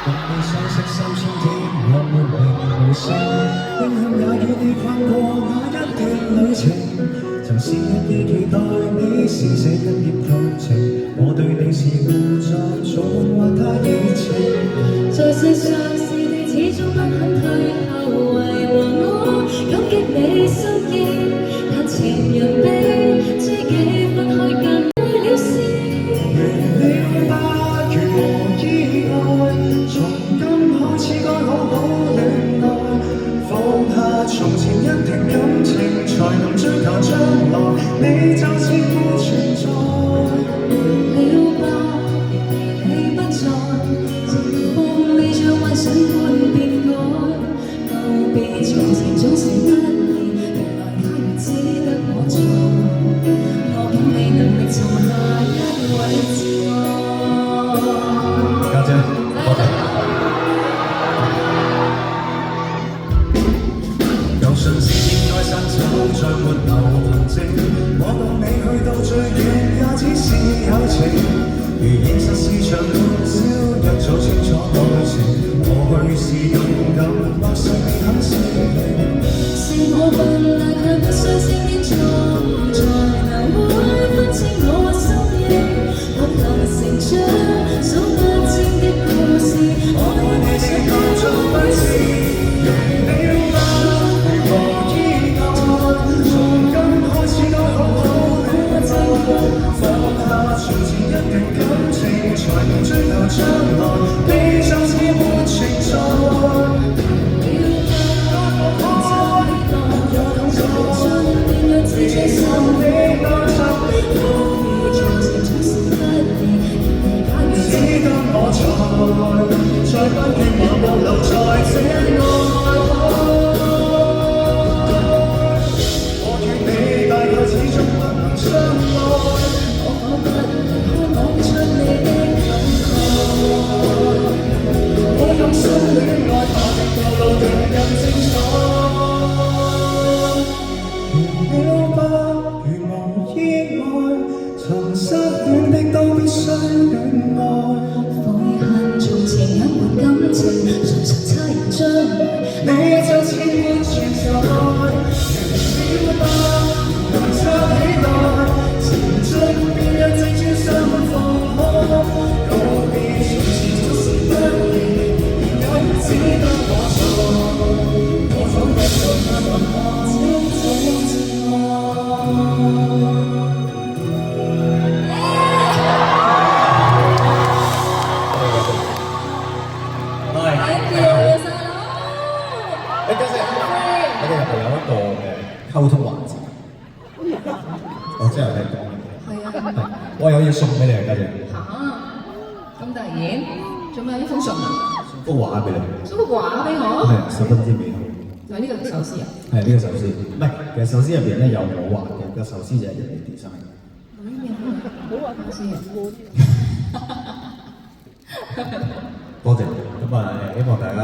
共你相識三千天，讓沒名無姓，永遠也與你逛過那一段旅程。曾是日夜期待你寫寫一頁同情，我對你是故作做夢或太熱情。在世上是你始終不肯退後，為和我感激你心意，但情人比知己分開更愛了事。如了吧，如無意外，從今開始該好好戀愛，放下從前一段感情，才能追求將來，你就似沒存在。了吧，你不在，情況未像幻想般變改，告別從前總是不易，原來他亦只得我在，我竟未能力尋下一位摯愛。家姐，多謝。有信是應該散走，再沒留憑證。我當你去到最遠，也只是友情。如現實是場玩笑，一早清楚愛情。過去是勇敢，或是你很適應。是我笨，但卻不相信現在能會分清我心意，不能成長，數不清的故事，我愛你這個總不知。容了吧，如無意外，從今開始該好好戀愛，放下從前一段感情，才能追求將來，你就似沒存在。自尊心的愛情，我已從前總是不易，只得我在，再不願我保留在這愛海。我與你大概始終不能相愛，我可不離開講出你的感慨，我用心戀愛，怕的道路讓人精彩。曾失戀的都必須戀愛，放下從前隱瞞感情，常常猜疑將來，你就似沒存在。原了吧，能撐起來，前進便讓自尊心放開。告別從前總是不易，也只得我在，我彷彿做不可這種愛。溝通環節，我真係有聽講嘅。係啊，我有嘢送俾你啊，家姐。嚇，咁突然，做咩一封信啊？送幅畫俾你。送幅畫俾我？係啊，十分之美好。就係呢個壽司啊？係呢個壽司，唔係，其實壽司入邊咧有我畫嘅，個壽司就係人哋 design。好畫壽司啊！多謝，咁啊，希望大家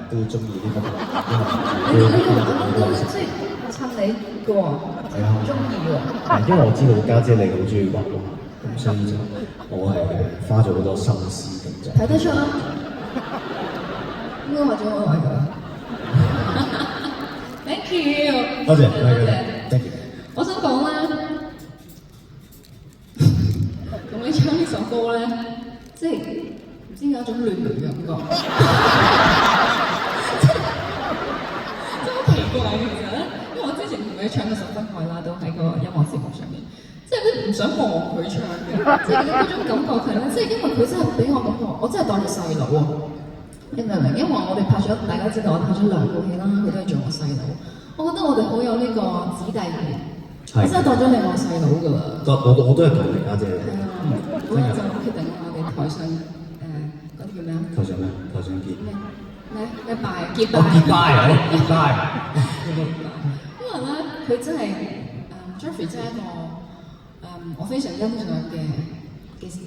都中意呢個。即係襯你個喎，中意喎。因為我知道家姐你好中意畫畫，咁所以就我係花咗好多心思咁就。睇得出啦，應該畫咗好耐㗎啦。Thank you。多謝，多謝，thank you。我想講咧，同你唱呢首歌咧，即係唔知有一種亂倫嘅感覺。真係好奇怪嘅其實咧，因為我之前同佢唱過《十分愛》啦，都喺個音樂節目上面，即係都唔想望佢唱嘅，即係嗰種感覺係咧，即係因為佢真係俾我感覺，我真係當佢細佬啊！你明唔明？因為我哋拍咗，大家知道我拍咗2部戲啦，佢都係做我細佬。我覺得我哋好有呢個子弟緣，我真係當咗你我細佬㗎啦。我都係同你家姐。係啊，嗰日就決定我哋台上嗰啲叫咩啊？台上咩？台上結咩拜結拜。結拜啊！結拜。因為咧，佢真係Jeffrey 真係一個我非常欣賞嘅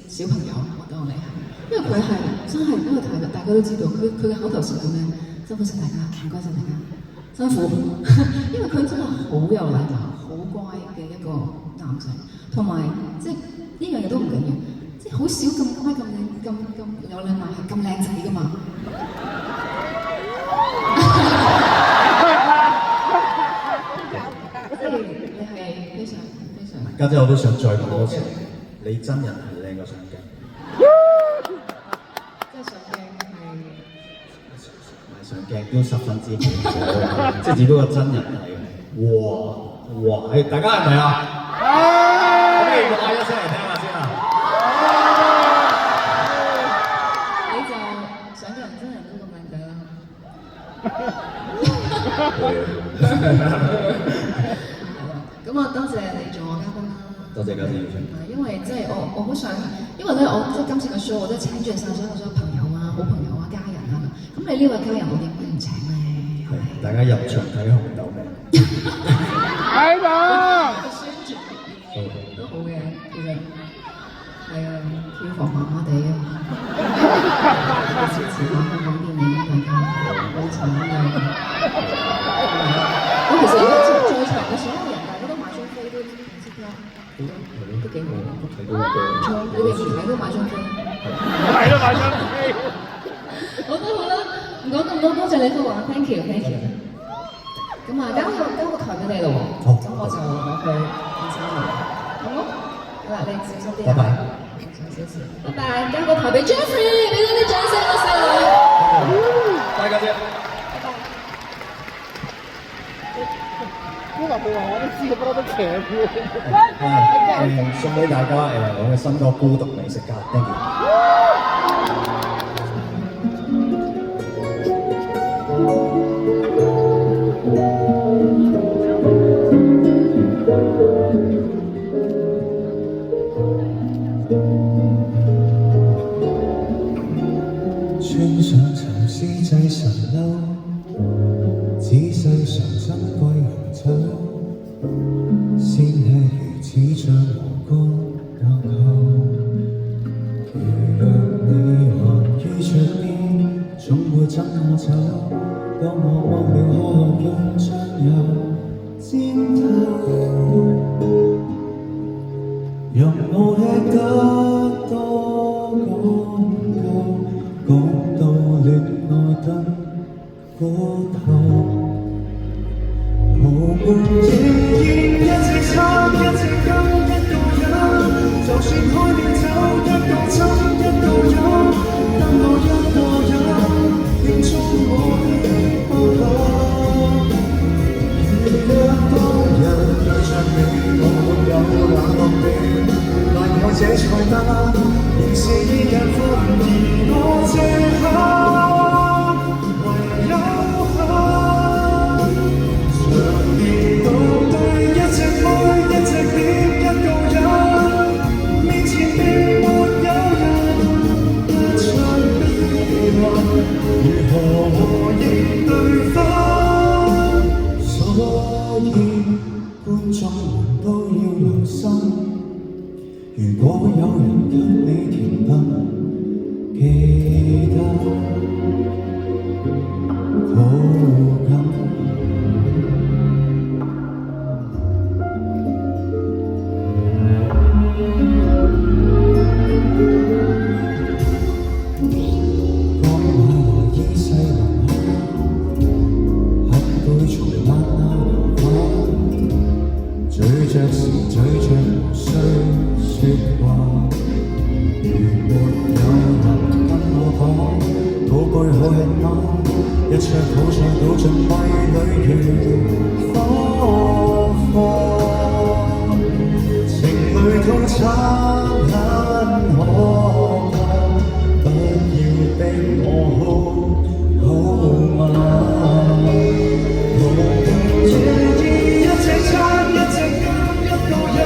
小朋友，我當你係。因為佢係真係，因為大家都知道，佢嘅口頭禪叫咩？辛苦曬大家，唔該曬大家，辛苦。因為佢真係好有禮貌、好乖嘅一個男仔，同埋即係呢樣嘢都唔緊要，即係好少咁乖咁靚有禮貌係咁靚仔㗎嘛？即係你係非常。家姐我都想再講多次，你真人係靚過上鏡。即係上鏡係上鏡都十分之好，即係只不過真人係哇，大家係咪啊？可唔可以嗌一聲嚟聽下先啊？你就上鏡真人都咁靚仔啦。咁啊，多謝你做我嘉賓啦。多謝家姐邀請。因為即係我好想，因為咧我即係今次嘅 show 我都請住晒所有朋友啊、好朋友啊、家人啊。咁你呢位家人我點解唔請咧？係大家入場睇紅豆未？係嘛？宣傳都好嘅，其實係啊，票房麻麻地啊。支持下香港電影大家好慘嘅。咁其實而家在場嘅所有人，大家都買張飛都唔知啦，都幾好。睇到好多。你哋唔睇都買張飛。係都買張飛。好啦，唔講咁多，多謝你嘅話 ，thank you。咁啊，交個台俾你咯喎。好。咁我就攞去健身啦，好冇？好啦，你小心啲啊。拜拜。拜拜，交個台俾 Jeffrey，俾多啲掌聲啦，細佬。拜家姐。因為冇話我都知，不嬲都騎票。送俾大家我嘅新歌《孤獨美食家》 ，thank you。穿上沉思祭神褸，仔細嘗珍貴紅酒，鮮氣如此像和光隔後。如若你還於桌邊，總會憎我走。當我忘了可用醬油煎透，讓我吃得多講究。講到戀愛燈嗰頭，無門仍然一直撐，一直跟一個人，就算開了酒，一個針一個飲，得我一個人，慶祝我的不朽。如若當日對着你，我沒有冷落你，難我這菜單，仍是依日歡而我這刻唯有恨。長年獨對一隻杯一隻碟一個人，面前並沒有人，一場悲運，如何和應對分？所以觀眾們都要留心，如果有人給你甜品，記得抱緊。剛買來依世人喝杯從晚歐流醉着時咀嚼無需說話，如沒有人跟我講，寶貝好吃嗎？一桌好菜倒進米裏如火花，情侶痛慘很可怕，不要逼我好嗎？一隻餐一隻羹一個人，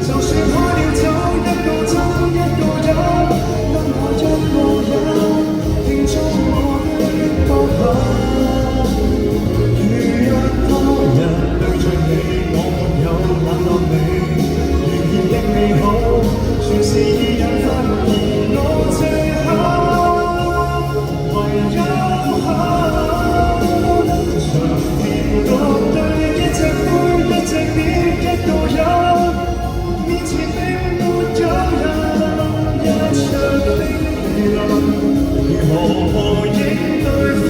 就算開了酒一個針一個飲，得我一個人慶祝我的不幸。如若當日對着你，我沒有冷落你，仍然的美好。如何應對分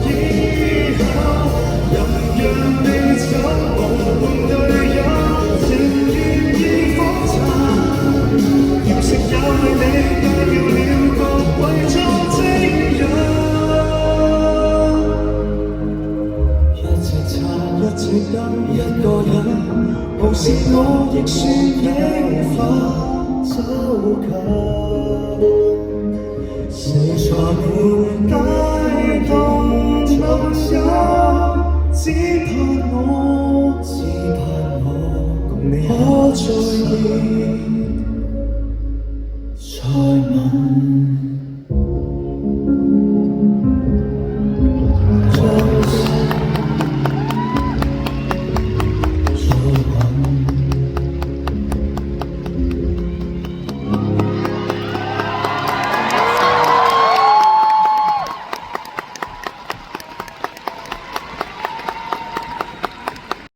以後，任讓你走，無伴隊友，情願已複雜。要食也為你戒掉了各位做精友，一隻茶一隻燈一個人，無視我亦算應否走近。誰在沒帶動夢想？只盼我共你可在意。